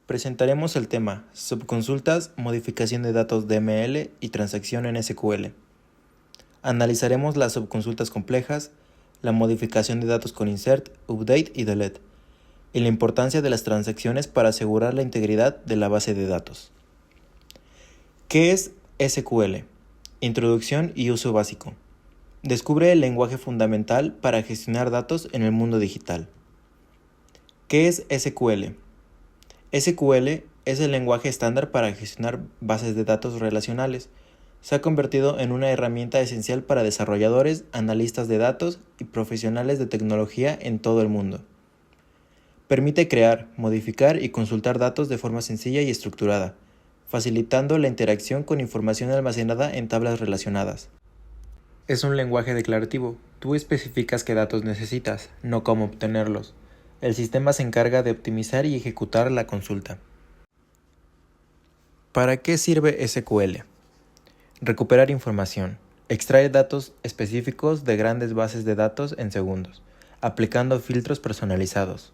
Presentaremos el tema Subconsultas, modificación de datos DML y transacción en SQL. Analizaremos las subconsultas complejas, la modificación de datos con insert, update y delete, y la importancia de las transacciones para asegurar la integridad de la base de datos. ¿Qué es SQL? Introducción y uso básico. Descubre el lenguaje fundamental para gestionar datos en el mundo digital. ¿Qué es SQL? SQL es el lenguaje estándar para gestionar bases de datos relacionales. Se ha convertido en una herramienta esencial para desarrolladores, analistas de datos y profesionales de tecnología en todo el mundo. Permite crear, modificar y consultar datos de forma sencilla y estructurada, facilitando la interacción con información almacenada en tablas relacionadas. Es un lenguaje declarativo. Tú especificas qué datos necesitas, no cómo obtenerlos. El sistema se encarga de optimizar y ejecutar la consulta. ¿Para qué sirve SQL? Recuperar información. Extrae datos específicos de grandes bases de datos en segundos, aplicando filtros personalizados.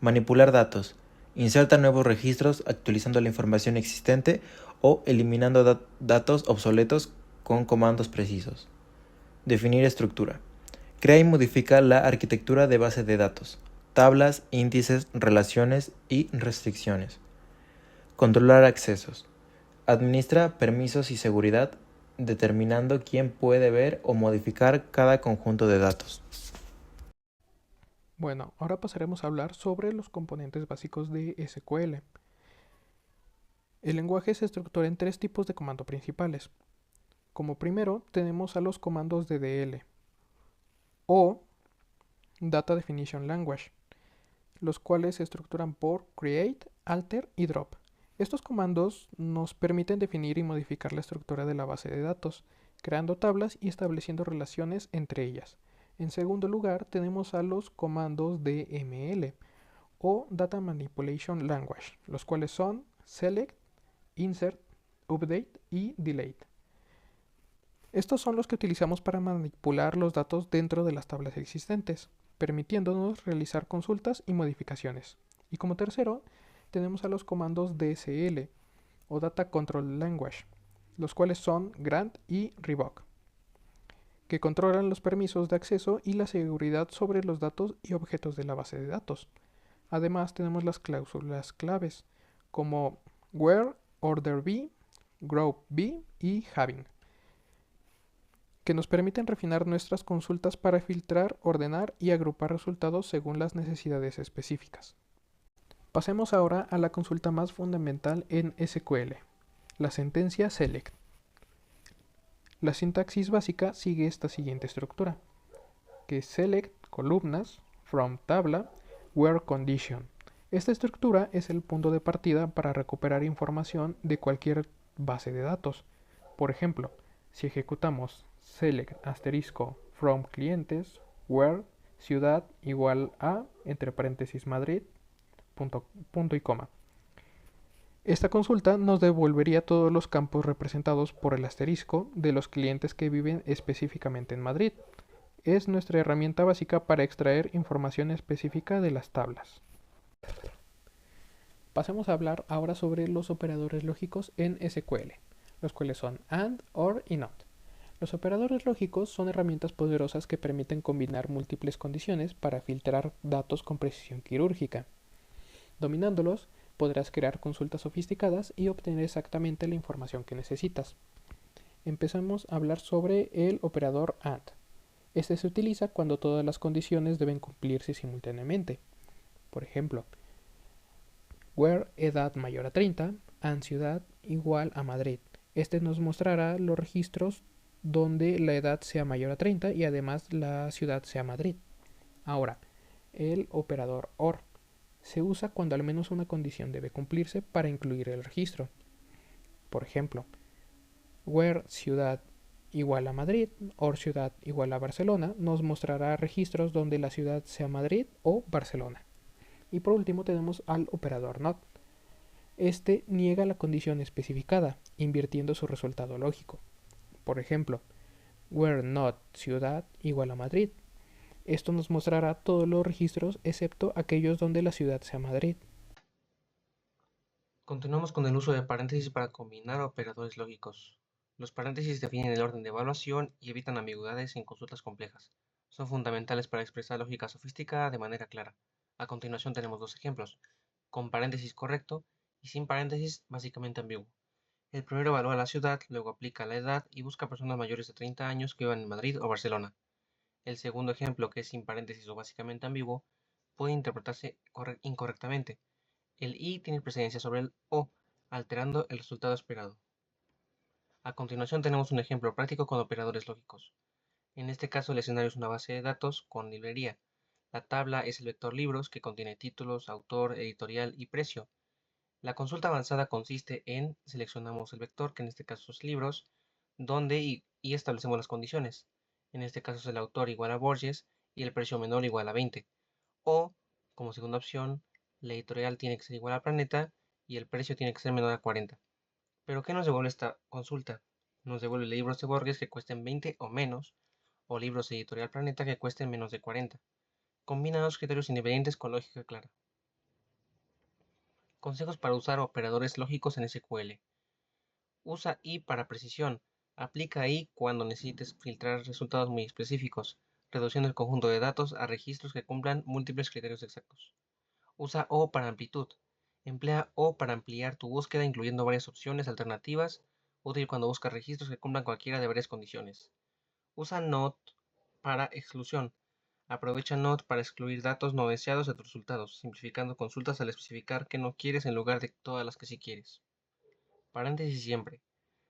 Manipular datos. Inserta nuevos registros actualizando la información existente o eliminando datos obsoletos con comandos precisos. Definir estructura. Crea y modifica la arquitectura de base de datos, tablas, índices, relaciones y restricciones. Controlar accesos. Administra permisos y seguridad, determinando quién puede ver o modificar cada conjunto de datos. Bueno, ahora pasaremos a hablar sobre los componentes básicos de SQL. El lenguaje se estructura en tres tipos de comando principales. Como primero, tenemos a los comandos DDL o Data Definition Language, los cuales se estructuran por create, alter y drop. Estos comandos nos permiten definir y modificar la estructura de la base de datos, creando tablas y estableciendo relaciones entre ellas. En segundo lugar, tenemos a los comandos DML o Data Manipulation Language, los cuales son select, insert, update y delete. Estos son los que utilizamos para manipular los datos dentro de las tablas existentes, permitiéndonos realizar consultas y modificaciones. Y como tercero, tenemos a los comandos DSL o Data Control Language, los cuales son grant y revoke, que controlan los permisos de acceso y la seguridad sobre los datos y objetos de la base de datos. Además, tenemos las cláusulas claves, como where, order by, group by y having, que nos permiten refinar nuestras consultas para filtrar, ordenar y agrupar resultados según las necesidades específicas. Pasemos ahora a la consulta más fundamental en SQL, la sentencia select. La sintaxis básica sigue esta siguiente estructura, que es select columnas from tabla where condition. Esta estructura es el punto de partida para recuperar información de cualquier base de datos. Por ejemplo, si ejecutamos select asterisco from clientes where ciudad igual a entre paréntesis Madrid punto y coma. Esta consulta nos devolvería todos los campos representados por el asterisco de los clientes que viven específicamente en Madrid. Es nuestra herramienta básica para extraer información específica de las tablas. Pasemos a hablar ahora sobre los operadores lógicos en SQL, los cuales son AND, OR y NOT. Los operadores lógicos son herramientas poderosas que permiten combinar múltiples condiciones para filtrar datos con precisión quirúrgica. Dominándolos, podrás crear consultas sofisticadas y obtener exactamente la información que necesitas. Empezamos a hablar sobre el operador AND. Este se utiliza cuando todas las condiciones deben cumplirse simultáneamente. Por ejemplo, where edad mayor a 30, and ciudad igual a Madrid. Este nos mostrará los registros donde la edad sea mayor a 30 y además la ciudad sea Madrid. Ahora, el operador OR se usa cuando al menos una condición debe cumplirse para incluir el registro. Por ejemplo, where ciudad igual a Madrid or ciudad igual a Barcelona nos mostrará registros donde la ciudad sea Madrid o Barcelona. Y por último tenemos al operador NOT. Este niega la condición especificada, invirtiendo su resultado lógico. Por ejemplo, where not ciudad igual a Madrid. Esto nos mostrará todos los registros excepto aquellos donde la ciudad sea Madrid. Continuamos con el uso de paréntesis para combinar operadores lógicos. Los paréntesis definen el orden de evaluación y evitan ambigüedades en consultas complejas. Son fundamentales para expresar lógica sofisticada de manera clara. A continuación tenemos dos ejemplos, con paréntesis correcto y sin paréntesis básicamente ambiguo. El primero evalúa la ciudad, luego aplica la edad y busca personas mayores de 30 años que vivan en Madrid o Barcelona. El segundo ejemplo, que es sin paréntesis o básicamente ambiguo, puede interpretarse incorrectamente. El i tiene precedencia sobre el o, alterando el resultado esperado. A continuación tenemos un ejemplo práctico con operadores lógicos. En este caso el escenario es una base de datos con librería. La tabla es el vector libros que contiene títulos, autor, editorial y precio. La consulta avanzada consiste en seleccionamos el vector, que en este caso es libros, donde y establecemos las condiciones. En este caso es el autor igual a Borges y el precio menor igual a 20. O, como segunda opción, la editorial tiene que ser igual a Planeta y el precio tiene que ser menor a 40. ¿Pero qué nos devuelve esta consulta? Nos devuelve libros de Borges que cuesten 20 o menos, o libros de Editorial Planeta que cuesten menos de 40. Combina dos criterios independientes con lógica clara. Consejos para usar operadores lógicos en SQL. Usa i para precisión. Aplica i cuando necesites filtrar resultados muy específicos, reduciendo el conjunto de datos a registros que cumplan múltiples criterios exactos. Usa o para amplitud. Emplea o para ampliar tu búsqueda incluyendo varias opciones alternativas, útil cuando buscas registros que cumplan cualquiera de varias condiciones. Usa not para exclusión. Aprovecha not para excluir datos no deseados de tus resultados, simplificando consultas al especificar que no quieres en lugar de todas las que sí quieres. Paréntesis siempre.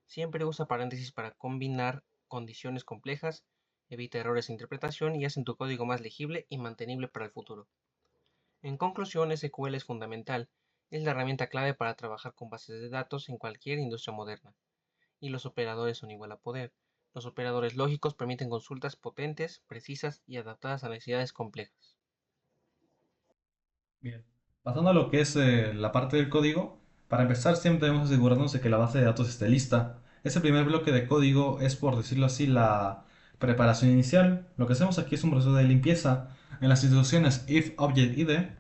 Siempre usa paréntesis para combinar condiciones complejas, evita errores de interpretación y hace tu código más legible y mantenible para el futuro. En conclusión, SQL es fundamental, es la herramienta clave para trabajar con bases de datos en cualquier industria moderna. Y los operadores son igual a poder. Los operadores lógicos permiten consultas potentes, precisas y adaptadas a necesidades complejas. Bien. Pasando a lo que es la parte del código, para empezar siempre debemos asegurarnos de que la base de datos esté lista. Ese primer bloque de código es, por decirlo así, la preparación inicial. Lo que hacemos aquí es un proceso de limpieza en las instrucciones ifObjectId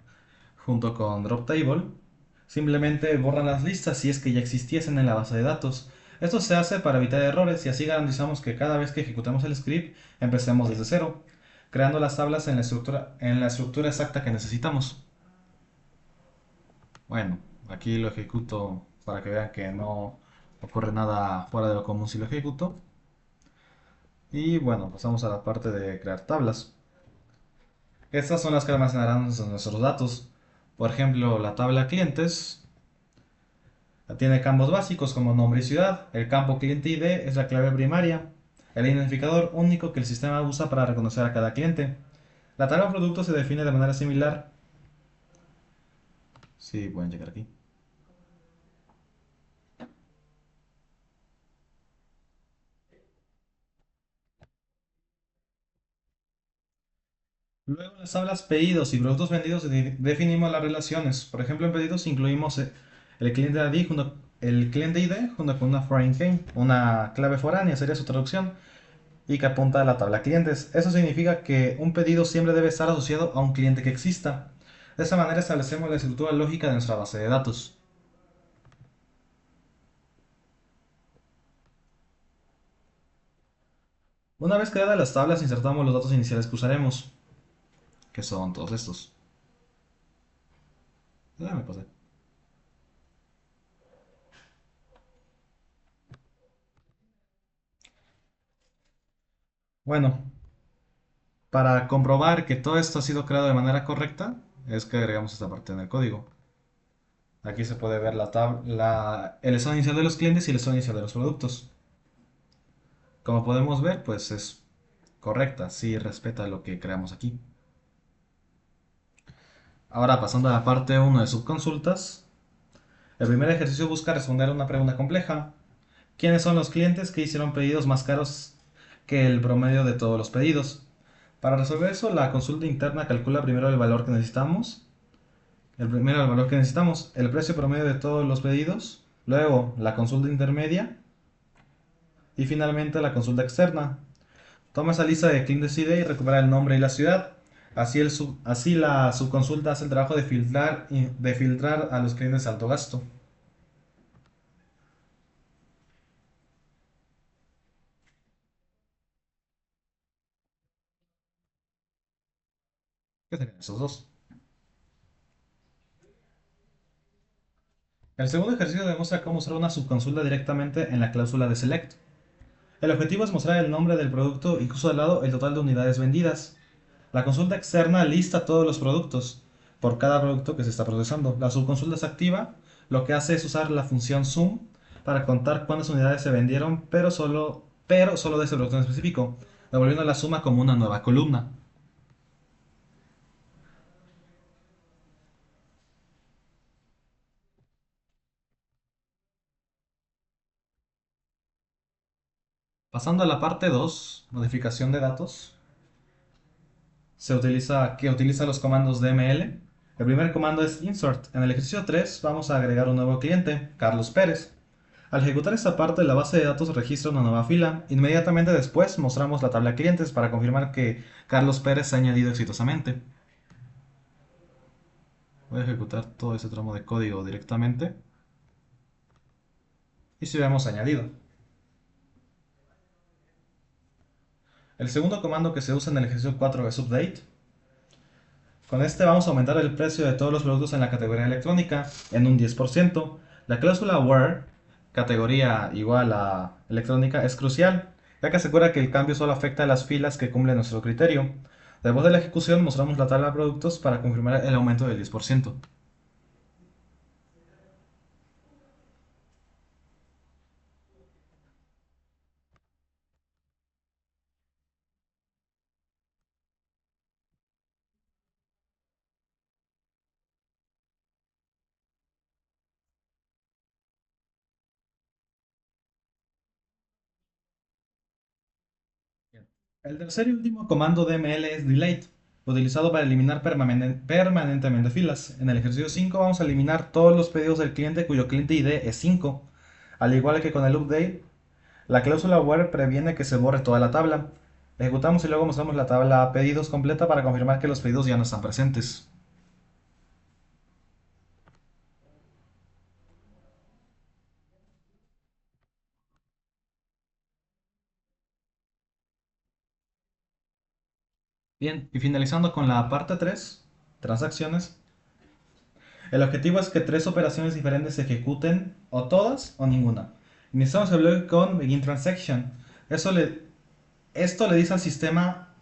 junto con dropTable. Simplemente borran las listas si es que ya existiesen en la base de datos. Esto se hace para evitar errores y así garantizamos que cada vez que ejecutemos el script empecemos desde cero, creando las tablas en la estructura exacta que necesitamos. Bueno, aquí lo ejecuto para que vean que no ocurre nada fuera de lo común si lo ejecuto. Y bueno, pasamos a la parte de crear tablas. Estas son las que almacenarán nuestros datos. Por ejemplo, la tabla clientes tiene campos básicos como nombre y ciudad. El campo cliente ID es la clave primaria, el identificador único que el sistema usa para reconocer a cada cliente. La tabla producto se define de manera similar. Sí, pueden checar aquí. Luego en las tablas pedidos y productos vendidos definimos las relaciones. Por ejemplo, en pedidos incluimos el cliente ID junto con una foreign key, una clave foránea sería su traducción, y que apunta a la tabla clientes. Eso significa que un pedido siempre debe estar asociado a un cliente que exista. De esa manera establecemos la estructura lógica de nuestra base de datos. Una vez creadas las tablas, insertamos los datos iniciales que usaremos, que son todos estos. Ya me pasé. Bueno, para comprobar que todo esto ha sido creado de manera correcta, es que agregamos esta parte en el código. Aquí se puede ver el estado inicial de los clientes y el estado inicial de los productos. Como podemos ver, pues es correcta, sí respeta lo que creamos aquí. Ahora pasando a la parte 1 de subconsultas, el primer ejercicio busca responder a una pregunta compleja. ¿Quiénes son los clientes que hicieron pedidos más caros que el promedio de todos los pedidos? Para resolver eso, la consulta interna calcula primero el valor que necesitamos. El valor que necesitamos, el precio promedio de todos los pedidos, luego la consulta intermedia y finalmente la consulta externa. Toma esa lista de clientes ID y recupera el nombre y la ciudad. Así la subconsulta hace el trabajo de filtrar a los clientes de alto gasto. que serían esos dos. El segundo ejercicio demuestra cómo usar una subconsulta directamente en la cláusula de select. El objetivo es mostrar el nombre del producto y justo al lado el total de unidades vendidas. La consulta externa lista todos los productos por cada producto que se está procesando. La subconsulta es activa, lo que hace es usar la función sum para contar cuántas unidades se vendieron, pero solo de ese producto en específico, devolviendo la suma como una nueva columna. Pasando a la parte 2, modificación de datos, que utiliza los comandos DML. El primer comando es insert. En el ejercicio 3 vamos a agregar un nuevo cliente, Carlos Pérez. Al ejecutar esta parte, la base de datos registra una nueva fila. Inmediatamente después mostramos la tabla de clientes para confirmar que Carlos Pérez se ha añadido exitosamente. Voy a ejecutar todo ese tramo de código directamente. Y si vemos añadido. El segundo comando que se usa en el ejercicio 4 es update. Con este vamos a aumentar el precio de todos los productos en la categoría electrónica en un 10%. La cláusula where, categoría igual a electrónica, es crucial, ya que asegura que el cambio solo afecta a las filas que cumplen nuestro criterio. Después de la ejecución mostramos la tabla de productos para confirmar el aumento del 10%. El tercer y último comando DML es delete, utilizado para eliminar permanentemente filas. En el ejercicio 5 vamos a eliminar todos los pedidos del cliente cuyo cliente ID es 5. Al igual que con el update, la cláusula where previene que se borre toda la tabla. Ejecutamos y luego mostramos la tabla pedidos completa para confirmar que los pedidos ya no están presentes. Bien, y finalizando con la parte 3, transacciones. El objetivo es que tres operaciones diferentes se ejecuten, o todas o ninguna. Iniciamos el bloque con begin transaction. Esto le dice al sistema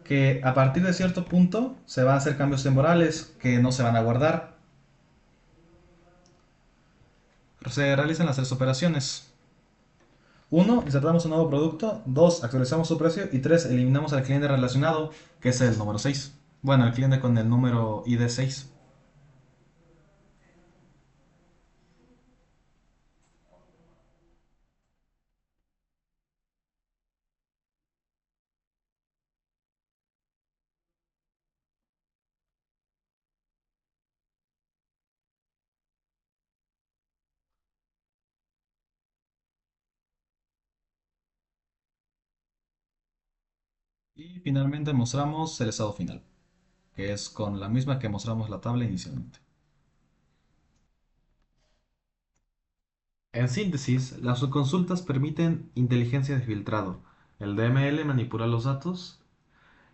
que a partir de cierto punto se van a hacer cambios temporales que no se van a guardar. Se realizan las tres operaciones. 1. Insertamos un nuevo producto. 2. Actualizamos su precio. Y 3. Eliminamos al cliente relacionado, que es el número 6. Bueno, el cliente con el número ID 6. Y finalmente mostramos el estado final, que es con la misma que mostramos la tabla inicialmente. En síntesis, las subconsultas permiten inteligencia de filtrado. El DML manipula los datos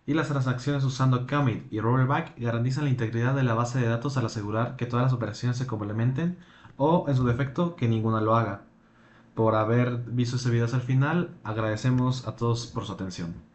y las transacciones usando commit y rollback garantizan la integridad de la base de datos al asegurar que todas las operaciones se complementen o, en su defecto, que ninguna lo haga. Por haber visto este video hasta el final, agradecemos a todos por su atención.